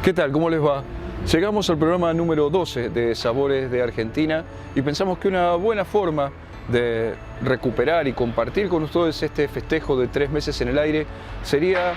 ¿Qué tal? ¿Cómo les va? Llegamos al programa número 12 de Sabores de Argentina y pensamos que una buena forma de recuperar y compartir con ustedes este festejo de 3 meses en el aire sería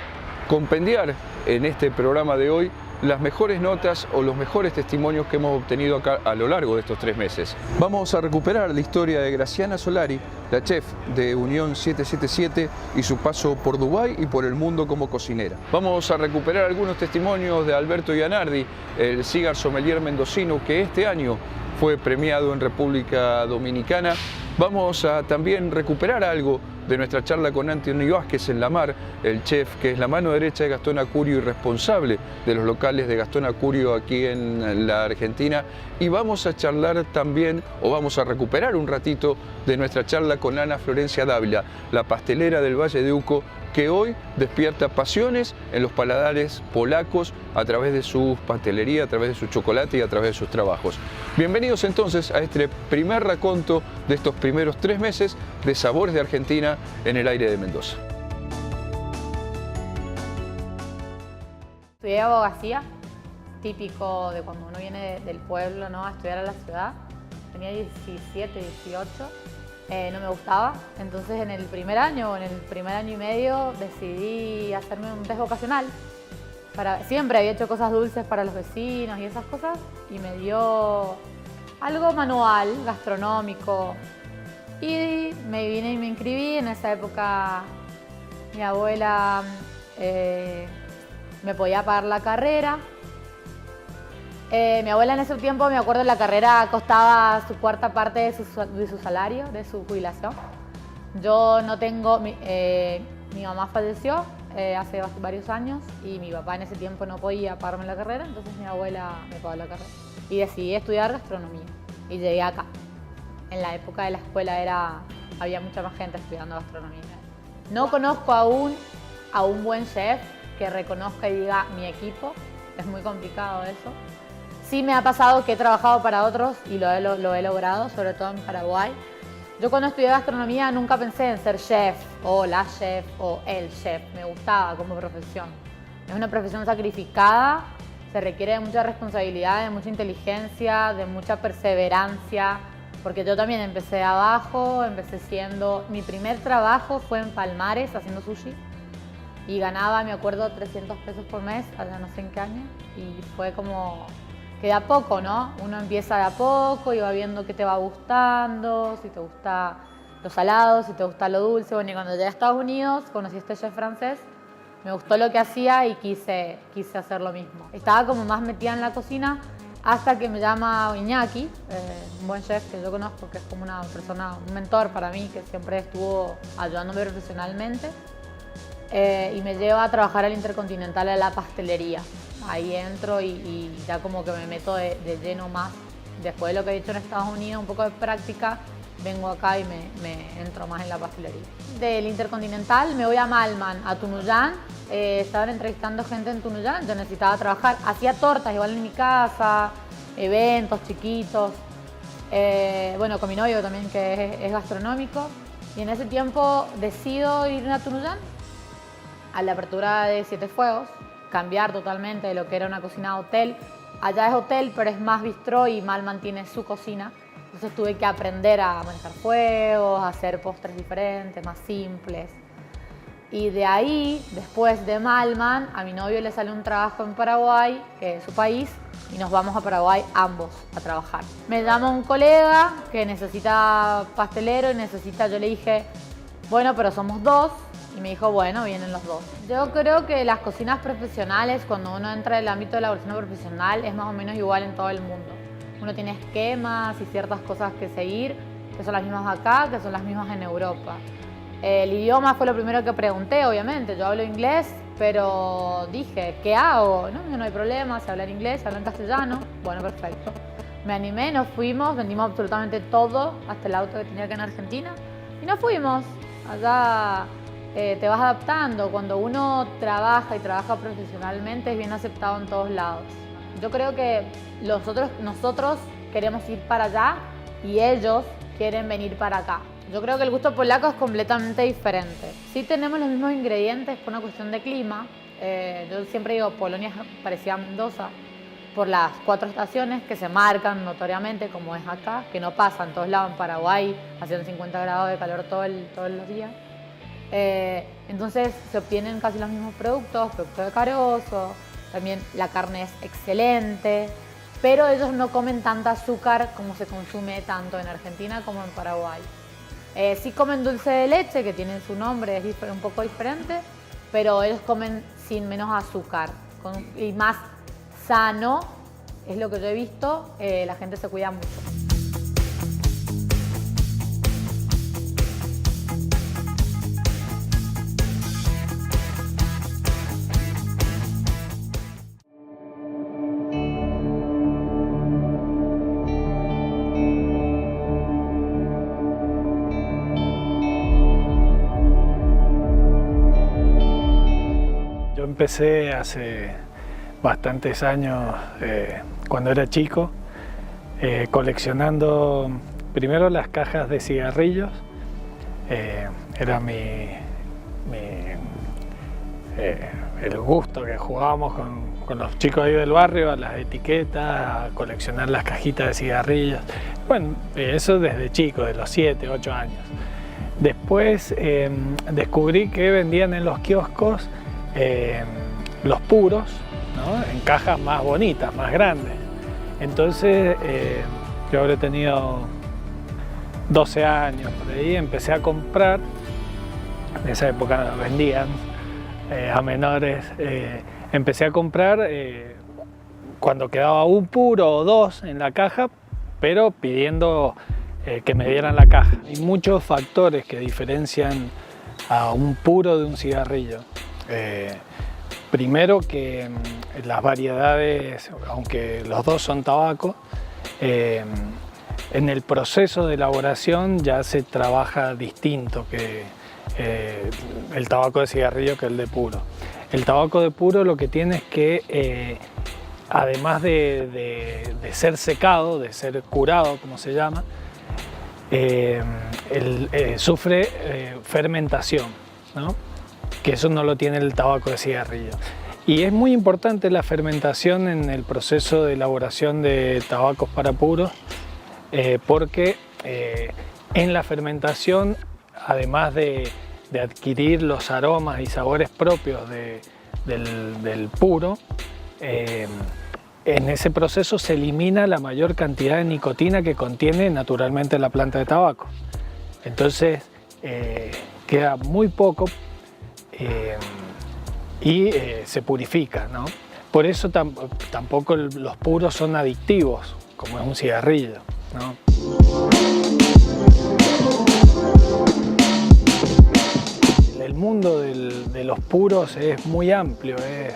compendiar en este programa de hoy las mejores notas o los mejores testimonios que hemos obtenido acá a lo largo de estos 3 meses. Vamos a recuperar la historia de Graciana Solari, la chef de Unión 777 y su paso por Dubái y por el mundo como cocinera. Vamos a recuperar algunos testimonios de Alberto Iannardi, el cigar sommelier mendocino que este año fue premiado en República Dominicana. Vamos a también recuperar algo de nuestra charla con Anthony Vázquez en La Mar, el chef que es la mano derecha de Gastón Acurio y responsable de los locales de Gastón Acurio aquí en la Argentina. Y vamos a charlar también, o vamos a recuperar un ratito de nuestra charla con Ana Florencia Dávila, la pastelera del Valle de Uco, que hoy despierta pasiones en los paladares polacos a través de su pastelería, a través de su chocolate y a través de sus trabajos. Bienvenidos entonces a este primer raconto de estos primeros 3 meses de Sabores de Argentina en el aire de Mendoza. Estudié abogacía, típico de cuando uno viene del pueblo, ¿no?, a estudiar a la ciudad. Tenía 17, 18. No me gustaba, entonces en el primer año y medio decidí hacerme un test vocacional. Siempre había hecho cosas dulces para los vecinos y esas cosas, y me dio algo manual, gastronómico, y me vine y me inscribí. En esa época mi abuela me podía pagar la carrera. Mi abuela en ese tiempo, me acuerdo, la carrera costaba su cuarta parte de su salario, de su jubilación. Yo no tengo, mi mamá falleció hace varios años y mi papá en ese tiempo no podía pagarme la carrera, entonces mi abuela me pagó la carrera. Y decidí estudiar gastronomía y llegué acá. En la época de la escuela había mucha más gente estudiando gastronomía. No conozco aún a un buen chef que reconozca y diga mi equipo, es muy complicado eso. Sí me ha pasado que he trabajado para otros y lo he logrado, sobre todo en Paraguay. Yo cuando estudié gastronomía nunca pensé en ser chef o la chef o el chef. Me gustaba como profesión. Es una profesión sacrificada, se requiere de mucha responsabilidad, de mucha inteligencia, de mucha perseverancia. Porque yo también empecé abajo, mi primer trabajo fue en Palmares haciendo sushi. Y ganaba, me acuerdo, 300 pesos por mes, allá no sé en qué año. Y fue como que de a poco, ¿no? Uno empieza de a poco y va viendo qué te va gustando, si te gusta lo salado, si te gusta lo dulce. Bueno, y cuando llegué a Estados Unidos, conocí a este chef francés, me gustó lo que hacía y quise hacer lo mismo. Estaba como más metida en la cocina hasta que me llama Iñaki, un buen chef que yo conozco, que es como una persona, un mentor para mí, que siempre estuvo ayudándome profesionalmente, y me lleva a trabajar al Intercontinental, a la pastelería. Ahí entro y ya como que me meto de lleno más. Después de lo que he hecho en Estados Unidos, un poco de práctica, vengo acá y me entro más en la pastelería. Del Intercontinental me voy a Malman, a Tunuyán. Estaban entrevistando gente en Tunuyán, yo necesitaba trabajar. Hacía tortas igual en mi casa, eventos chiquitos. Bueno, con mi novio también, que es gastronómico. Y en ese tiempo decido ir a Tunuyán a la apertura de Siete Fuegos, cambiar totalmente de lo que era una cocina de hotel. Allá es hotel, pero es más bistró y Malman tiene su cocina. Entonces tuve que aprender a manejar fuegos, a hacer postres diferentes, más simples. Y de ahí, después de Malman, a mi novio le sale un trabajo en Paraguay, que es su país, y nos vamos a Paraguay ambos a trabajar. Me llama un colega que necesita pastelero y yo le dije, bueno, pero somos 2. Y me dijo, bueno, vienen los 2. Yo creo que las cocinas profesionales, cuando uno entra en el ámbito de la cocina profesional, es más o menos igual en todo el mundo. Uno tiene esquemas y ciertas cosas que seguir, que son las mismas acá, que son las mismas en Europa. El idioma fue lo primero que pregunté, obviamente. Yo hablo inglés, pero dije, ¿qué hago? No hay problema, sé hablar inglés, sé hablar en castellano. Bueno, perfecto. Me animé, nos fuimos, vendimos absolutamente todo, hasta el auto que tenía acá en Argentina, y nos fuimos. Allá te vas adaptando. Cuando uno trabaja y trabaja profesionalmente, es bien aceptado en todos lados. Yo creo que nosotros queremos ir para allá y ellos quieren venir para acá. Yo creo que el gusto polaco es completamente diferente. Sí tenemos los mismos ingredientes por una cuestión de clima. Yo siempre digo, Polonia es parecida a Mendoza por las 4 estaciones que se marcan notoriamente, como es acá, que no pasa en todos lados. En Paraguay hacen 50 grados de calor todos los días. Entonces se obtienen casi los mismos productos de carozo, también la carne es excelente, pero ellos no comen tanta azúcar como se consume tanto en Argentina como en Paraguay. Sí comen dulce de leche, que tiene su nombre, es un poco diferente, pero ellos comen sin menos azúcar y más sano, es lo que yo he visto, la gente se cuida mucho. Yo empecé hace bastantes años, cuando era chico, coleccionando primero las cajas de cigarrillos. Era el gusto que jugábamos con los chicos ahí del barrio, a las etiquetas, a coleccionar las cajitas de cigarrillos. Bueno, eso desde chico, de los 7, 8 años. Después descubrí que vendían en los kioscos los puros, ¿no? En cajas más bonitas, más grandes. Entonces yo habré tenido 12 años por ahí, empecé a comprar. En esa época vendían a menores. Empecé a comprar cuando quedaba un puro o 2 en la caja, pero pidiendo que me dieran la caja. Hay muchos factores que diferencian a un puro de un cigarrillo. Primero que las variedades, aunque los dos son tabaco, en el proceso de elaboración ya se trabaja distinto que el tabaco de cigarrillo que el de puro. El tabaco de puro lo que tiene es que, además de ser secado, de ser curado, como se llama, sufre fermentación, ¿no? Que eso no lo tiene el tabaco de cigarrillo. Y es muy importante la fermentación en el proceso de elaboración de tabacos para puros, porque en la fermentación, además de adquirir los aromas y sabores propios del puro, en ese proceso se elimina la mayor cantidad de nicotina que contiene naturalmente la planta de tabaco. Entonces queda muy poco y se purifica, ¿no? Por eso tampoco los puros son adictivos, como es un cigarrillo, ¿no? El mundo de los puros es muy amplio, es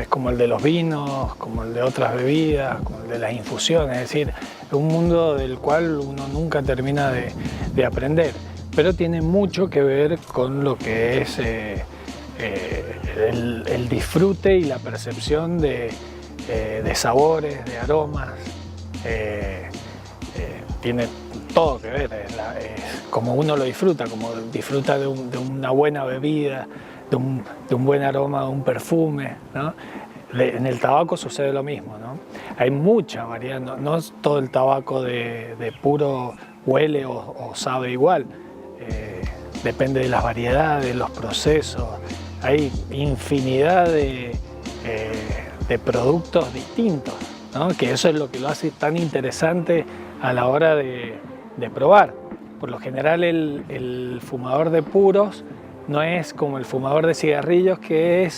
como el de los vinos, como el de otras bebidas, como el de las infusiones, es decir, es un mundo del cual uno nunca termina de aprender, pero tiene mucho que ver con lo que es el disfrute y la percepción de sabores, de aromas. Tiene todo que ver, es como uno lo disfruta, como disfruta de una buena bebida, de un buen aroma, de un perfume, ¿no? En el tabaco sucede lo mismo, ¿no? Hay mucha variedad, no todo el tabaco de puro huele o sabe igual, depende de las variedades, los procesos. Hay infinidad de productos distintos, ¿no? Que eso es lo que lo hace tan interesante a la hora de probar. Por lo general el fumador de puros no es como el fumador de cigarrillos que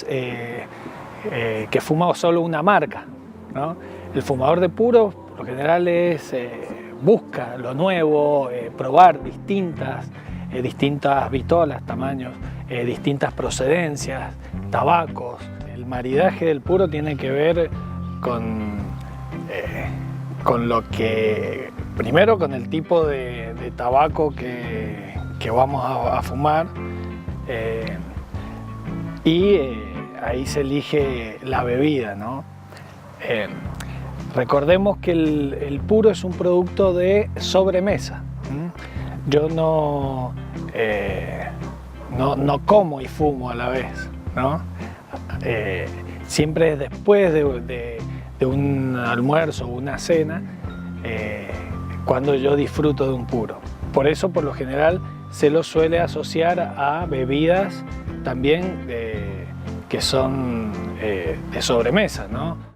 fuma solo una marca, ¿no? El fumador de puros por lo general busca lo nuevo, probar distintas vitolas, tamaños, distintas procedencias, tabacos. El maridaje del puro tiene que ver con lo que, primero con el tipo de tabaco que vamos a fumar, y ahí se elige la bebida, ¿no? Recordemos que el puro es un producto de sobremesa. yo no como y fumo a la vez, ¿no? Siempre es después de un almuerzo o una cena cuando yo disfruto de un puro. Por eso, por lo general, se lo suele asociar a bebidas también que son de sobremesa, ¿no?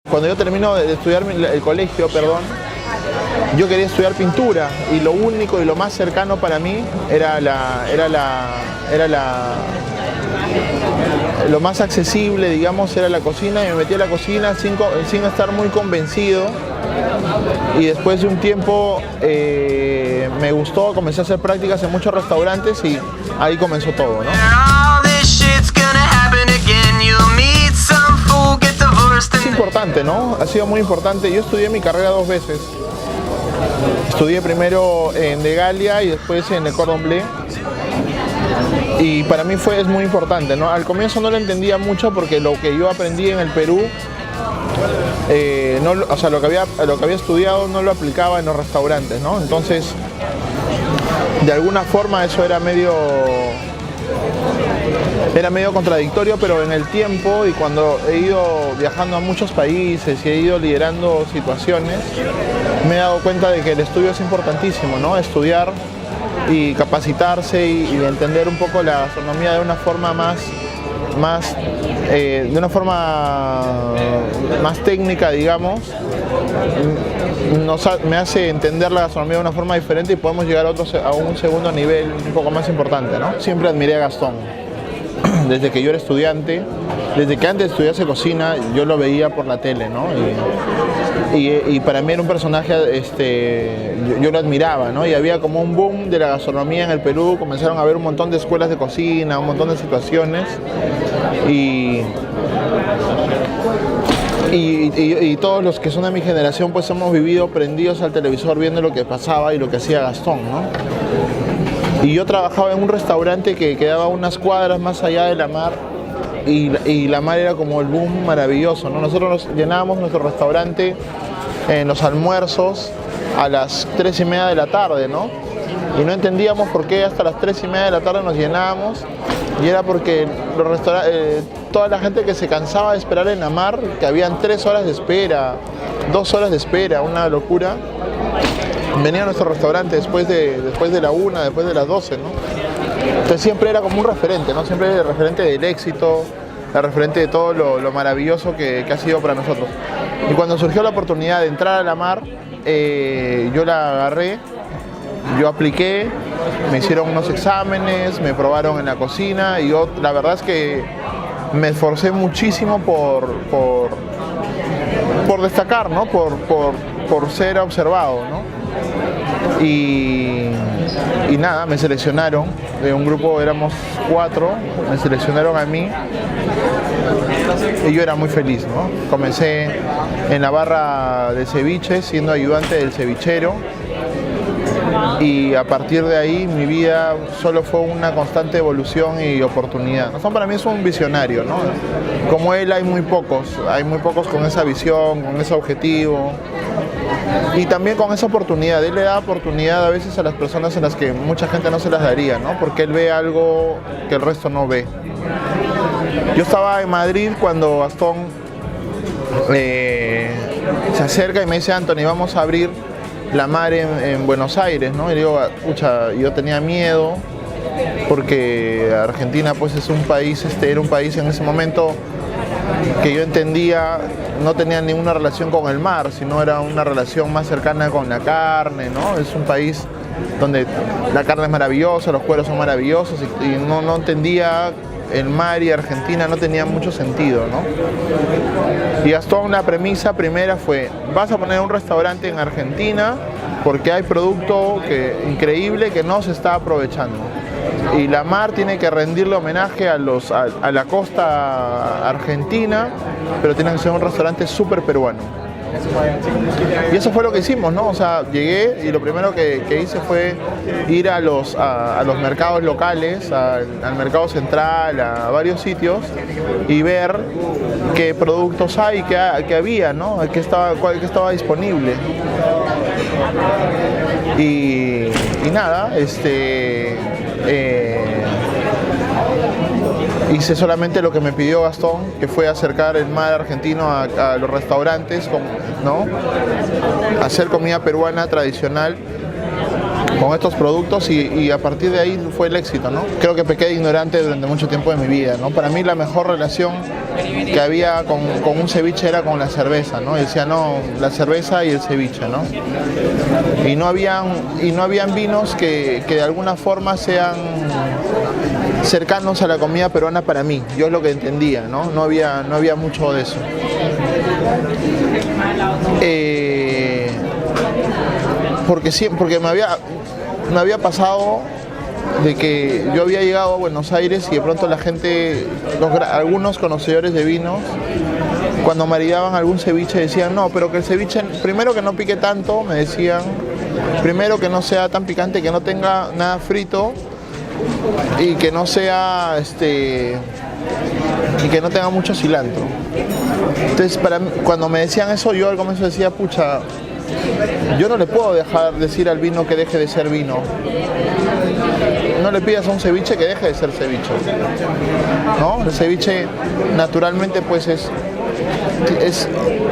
Cuando yo termino de estudiar el colegio, yo quería estudiar pintura y lo único y lo más cercano para mí lo más accesible, digamos, era la cocina, y me metí a la cocina sin estar muy convencido, y después de un tiempo me gustó, comencé a hacer prácticas en muchos restaurantes y ahí comenzó todo, ¿no? Es importante, ¿no? Ha sido muy importante. Yo estudié mi carrera 2 veces. Estudié primero en De Galia y después en el Cordon Bleu. Y para mí es muy importante, ¿no? Al comienzo no lo entendía mucho porque lo que yo aprendí en el Perú, lo que había estudiado no lo aplicaba en los restaurantes, ¿no? Entonces, de alguna forma eso era medio contradictorio, pero en el tiempo y cuando he ido viajando a muchos países y he ido liderando situaciones, me he dado cuenta de que el estudio es importantísimo, ¿no? Estudiar y capacitarse y entender un poco la gastronomía de una forma más técnica, digamos, me hace entender la gastronomía de una forma diferente y podemos llegar a un segundo nivel un poco más importante, ¿no? Siempre admiré a Gastón. Desde que yo era estudiante, desde que antes estudiase cocina, yo lo veía por la tele, ¿no? Y para mí era un personaje, yo lo admiraba, ¿no? Y había como un boom de la gastronomía en el Perú, comenzaron a haber un montón de escuelas de cocina, un montón de situaciones, y todos los que son de mi generación pues hemos vivido prendidos al televisor viendo lo que pasaba y lo que hacía Gastón, ¿no? Y yo trabajaba en un restaurante que quedaba unas cuadras más allá de la mar, y la mar era como el boom maravilloso, ¿no? Nosotros llenábamos nuestro restaurante en los almuerzos a las 3:30 de la tarde, ¿no? Y no entendíamos por qué hasta las 3:30 de la tarde nos llenábamos, y era porque toda la gente que se cansaba de esperar en la mar, que habían 3 horas de espera, 2 horas de espera, una locura, venía a nuestro restaurante después de la 1, después de las 12, ¿no? Entonces siempre era como un referente, ¿no? Siempre el referente del éxito, el referente de todo lo maravilloso que ha sido para nosotros. Y cuando surgió la oportunidad de entrar a la mar, yo la agarré, yo apliqué, me hicieron unos exámenes, me probaron en la cocina, y yo la verdad es que me esforcé muchísimo por destacar, ¿no? Por ser observado, ¿no? Y nada, me seleccionaron, de un grupo éramos 4, me seleccionaron a mí y yo era muy feliz, ¿no? Comencé en la barra de ceviche siendo ayudante del cevichero, y a partir de ahí mi vida solo fue una constante evolución y oportunidad. Para mí es un visionario, ¿no? Como él hay muy pocos con esa visión, con ese objetivo. Y también con esa oportunidad, él le da oportunidad a veces a las personas en las que mucha gente no se las daría, ¿no? Porque él ve algo que el resto no ve. Yo estaba en Madrid cuando Gastón se acerca y me dice: Anthony, vamos a abrir la mar en Buenos Aires, ¿no? Y digo, pucha, yo tenía miedo porque Argentina pues es un país, era un país en ese momento que yo entendía no tenía ninguna relación con el mar, sino era una relación más cercana con la carne, ¿no? Es un país donde la carne es maravillosa, los cueros son maravillosos, y no entendía el mar, y Argentina no tenía mucho sentido, ¿no? Y Gastón, la premisa primera fue: vas a poner un restaurante en Argentina porque hay producto increíble que no se está aprovechando. Y la mar tiene que rendirle homenaje a la costa argentina, pero tiene que ser un restaurante súper peruano. Y eso fue lo que hicimos, ¿no? O sea, llegué y lo primero que hice fue ir a los mercados locales, al mercado central, a varios sitios y ver qué productos hay, qué había, ¿no? Qué estaba disponible. Y nada, hice solamente lo que me pidió Gastón, que fue acercar el mar argentino a los restaurantes, ¿no? Hacer comida peruana tradicional con estos productos y a partir de ahí fue el éxito, ¿no? Creo que pequé de ignorante durante mucho tiempo de mi vida, ¿no? Para mí la mejor relación que había con un ceviche era con la cerveza, ¿no? Y decía, no, la cerveza y el ceviche, ¿no? Y no habían vinos que de alguna forma sean cercanos a la comida peruana para mí. Yo es lo que entendía, ¿no? No había mucho de eso. Porque me había pasado de que yo había llegado a Buenos Aires y de pronto la gente, algunos conocedores de vinos, cuando maridaban algún ceviche decían, no, pero que el ceviche, primero que no pique tanto, me decían, primero que no sea tan picante, que no tenga nada frito y que no sea, y que no tenga mucho cilantro. Entonces, cuando me decían eso, yo al comienzo decía, pucha, yo no le puedo decir al vino que deje de ser vino. No le pidas a un ceviche que deje de ser ceviche, ¿no? El ceviche naturalmente pues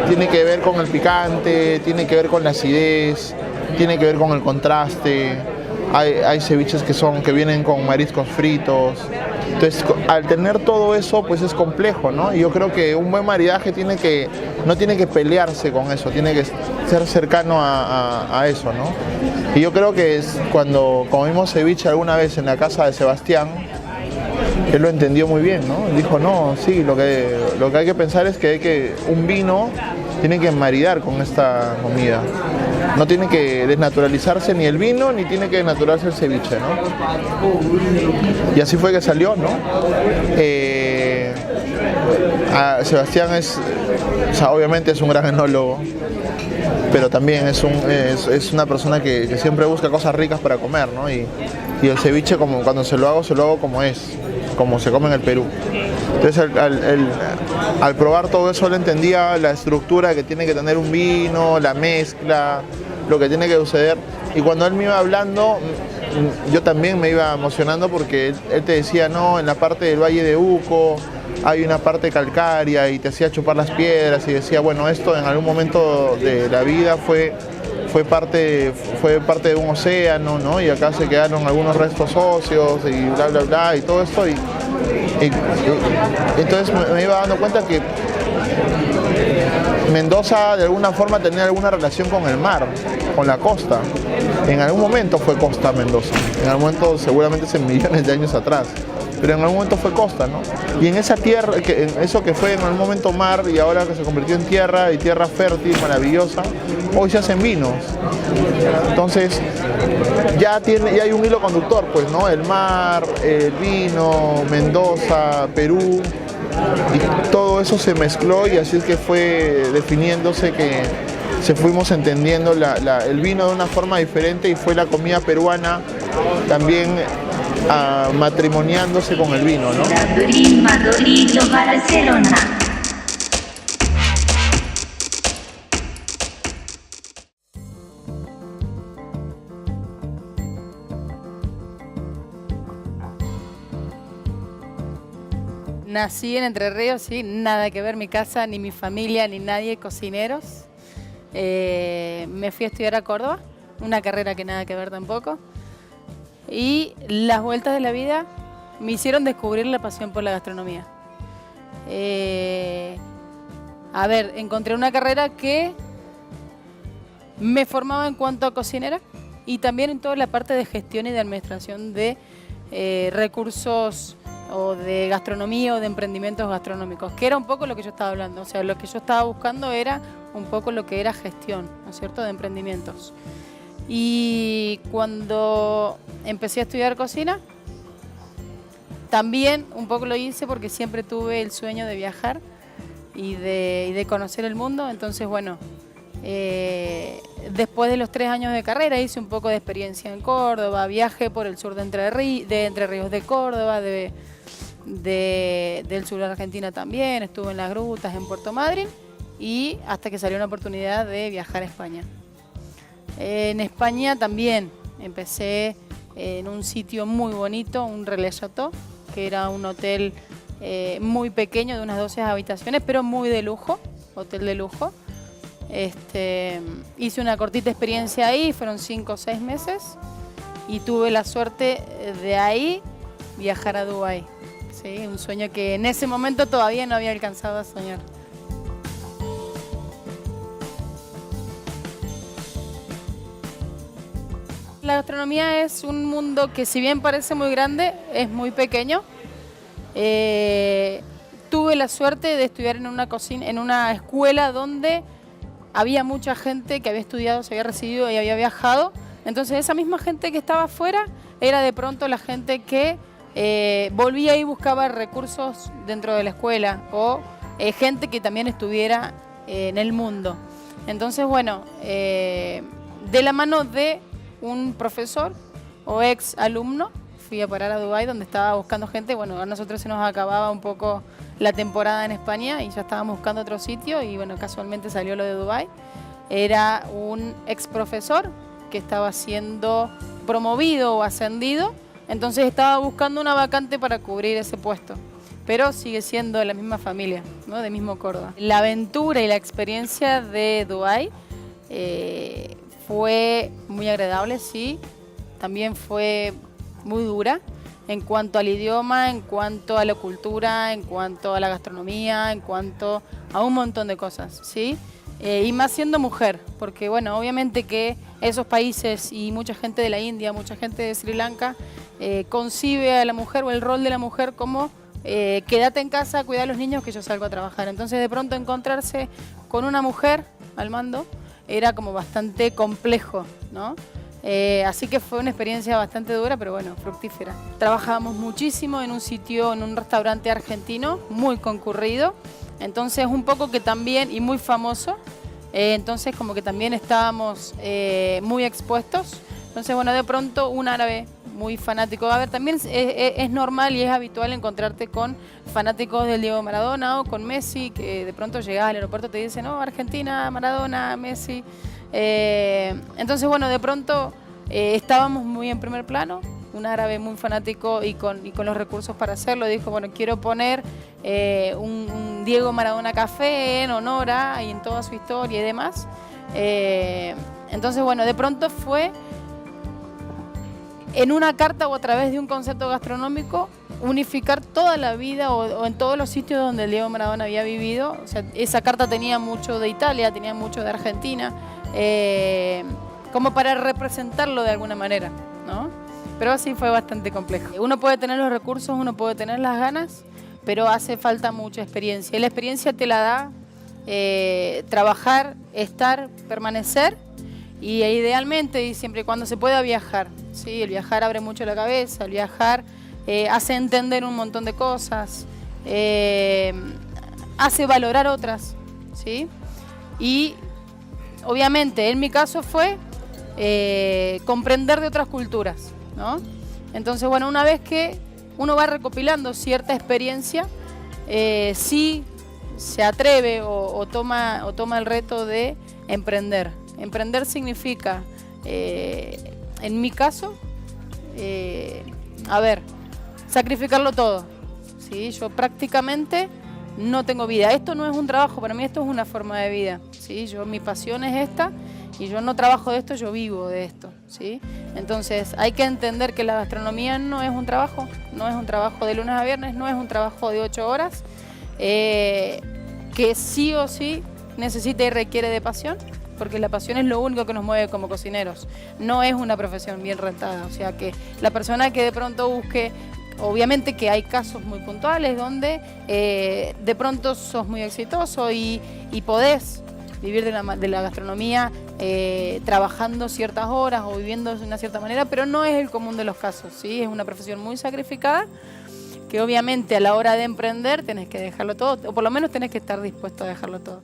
tiene que ver con el picante, tiene que ver con la acidez, tiene que ver con el contraste. Hay ceviches que vienen con mariscos fritos. Entonces, al tener todo eso, pues es complejo, ¿no? Y yo creo que un buen maridaje no tiene que pelearse con eso, tiene que ser cercano a eso, ¿no? Y yo creo que cuando comimos ceviche alguna vez en la casa de Sebastián, él lo entendió muy bien, ¿no? Él dijo, no, sí, lo que hay que pensar es que un vino tiene que maridar con esta comida. No tiene que desnaturalizarse ni el vino, ni tiene que desnaturalizarse el ceviche, ¿no? Y así fue que salió, ¿no? Sebastián obviamente es un gran enólogo, pero también es una persona que siempre busca cosas ricas para comer, ¿no? Y el ceviche, cuando se lo hago como se come en el Perú. Entonces al probar todo eso, él entendía la estructura que tiene que tener un vino, la mezcla, lo que tiene que suceder. Y cuando él me iba hablando, yo también me iba emocionando porque él te decía, no, en la parte del Valle de Uco hay una parte calcárea y te hacía chupar las piedras y decía, bueno, esto en algún momento de la vida fue parte de un océano, ¿no? Y acá se quedaron algunos restos óseos y bla, bla, bla, y todo esto. Y entonces me iba dando cuenta que Mendoza de alguna forma tenía alguna relación con el mar, con la costa. En algún momento fue costa Mendoza, en algún momento seguramente hace millones de años atrás, pero en algún momento fue costa, ¿no? Y en esa tierra, eso que fue en algún momento mar y ahora que se convirtió en tierra y tierra fértil, maravillosa, hoy se hacen vinos. Entonces ya hay un hilo conductor, pues, ¿no? El mar, el vino, Mendoza, Perú. Y todo eso se mezcló y así es que fue definiéndose que fuimos entendiendo el vino de una forma diferente y fue la comida peruana también matrimoniándose con el vino, ¿no? Madrid, Barcelona. Nací en Entre Ríos, sí, nada que ver mi casa, ni mi familia, ni nadie, cocineros. Me fui a estudiar a Córdoba, una carrera que nada que ver tampoco. Y las vueltas de la vida me hicieron descubrir la pasión por la gastronomía. Encontré una carrera que me formaba en cuanto a cocinera y también en toda la parte de gestión y de administración de recursos o de gastronomía o de emprendimientos gastronómicos, que era un poco lo que yo estaba hablando. O sea, lo que yo estaba buscando era un poco lo que era gestión, ¿no es cierto?, de emprendimientos. Y cuando empecé a estudiar cocina, también un poco lo hice porque siempre tuve el sueño de viajar y de conocer el mundo. Entonces, bueno, Después de los 3 años de carrera hice un poco de experiencia en Córdoba, viajé por el sur de Entre Ríos de Córdoba, del sur de Argentina también, estuve en las grutas, en Puerto Madryn, y hasta que salió una oportunidad de viajar a España. En España también empecé en un sitio muy bonito, un Relais Chateau, que era un hotel muy pequeño, de unas 12 habitaciones, pero muy de lujo, hotel de lujo. Hice una cortita experiencia ahí, fueron 5 o 6 meses, y tuve la suerte de ahí viajar a Dubái. ¿Sí? Un sueño que en ese momento todavía no había alcanzado a soñar. La gastronomía es un mundo que, si bien parece muy grande, es muy pequeño. Tuve la suerte de estudiar en una escuela donde había mucha gente que había estudiado, se había recibido y había viajado. Entonces esa misma gente que estaba afuera era de pronto la gente que volvía y buscaba recursos dentro de la escuela, o gente que también estuviera en el mundo. Entonces, bueno, de la mano de un profesor o ex alumno, fui a parar a Dubái, donde estaba buscando gente. Bueno, a nosotros se nos acababa un poco la temporada en España y ya estábamos buscando otro sitio, y bueno, casualmente salió lo de Dubái. Era un ex profesor que estaba siendo promovido o ascendido, entonces estaba buscando una vacante para cubrir ese puesto, pero sigue siendo de la misma familia, ¿no? De mismo Córdoba. La aventura y la experiencia de Dubái fue muy agradable, sí, también fue muy dura en cuanto al idioma, en cuanto a la cultura, en cuanto a la gastronomía, en cuanto a un montón de cosas, ¿sí? Y más siendo mujer, porque bueno, obviamente que esos países y mucha gente de la India, mucha gente de Sri Lanka, concibe a la mujer o el rol de la mujer como quédate en casa, cuida a los niños que yo salgo a trabajar. Entonces de pronto encontrarse con una mujer al mando era como bastante complejo, ¿no? Así que fue una experiencia bastante dura, pero bueno, fructífera. Trabajábamos muchísimo en un sitio, en un restaurante argentino, muy concurrido, entonces un poco que también, y muy famoso, entonces como que también estábamos muy expuestos. Entonces bueno, de pronto un árabe muy fanático. A ver, también es normal y es habitual encontrarte con fanáticos del Diego Maradona o con Messi, que de pronto llegas al aeropuerto y te dicen, no, Argentina, Maradona, Messi. Entonces, bueno, de pronto estábamos muy en primer plano, un árabe muy fanático y con los recursos para hacerlo. Dijo, bueno, quiero poner un Diego Maradona Café en honor a, y en toda su historia y demás. Entonces, bueno, de pronto fue en una carta o a través de un concepto gastronómico unificar toda la vida o en todos los sitios donde el Diego Maradona había vivido. O sea, esa carta tenía mucho de Italia, tenía mucho de Argentina, como para representarlo de alguna manera, ¿no? Pero así fue bastante complejo. Uno puede tener los recursos, uno puede tener las ganas, pero hace falta mucha experiencia. Y la experiencia te la da trabajar, estar, permanecer y idealmente, y siempre y cuando se pueda, viajar. ¿Sí? El viajar abre mucho la cabeza, el viajar hace entender un montón de cosas, hace valorar otras, ¿sí? Y obviamente en mi caso fue comprender de otras culturas, ¿no? Entonces, bueno, una vez que uno va recopilando cierta experiencia, sí se atreve o toma el reto de emprender. Emprender significa, en mi caso, sacrificarlo todo, ¿sí? Yo prácticamente no tengo vida. Esto no es un trabajo, para mí esto es una forma de vida, ¿sí? Mi pasión es esta y yo no trabajo de esto, yo vivo de esto, ¿sí? Entonces hay que entender que la gastronomía no es un trabajo, no es un trabajo de lunes a viernes, no es un trabajo de 8 horas, que sí o sí necesita y requiere de pasión, porque la pasión es lo único que nos mueve como cocineros. No es una profesión bien rentada, o sea que la persona que de pronto busque, obviamente que hay casos muy puntuales donde de pronto sos muy exitoso y podés vivir de la gastronomía trabajando ciertas horas o viviendo de una cierta manera, pero no es el común de los casos, ¿sí? Es una profesión muy sacrificada, que obviamente a la hora de emprender tenés que dejarlo todo, o por lo menos tenés que estar dispuesto a dejarlo todo.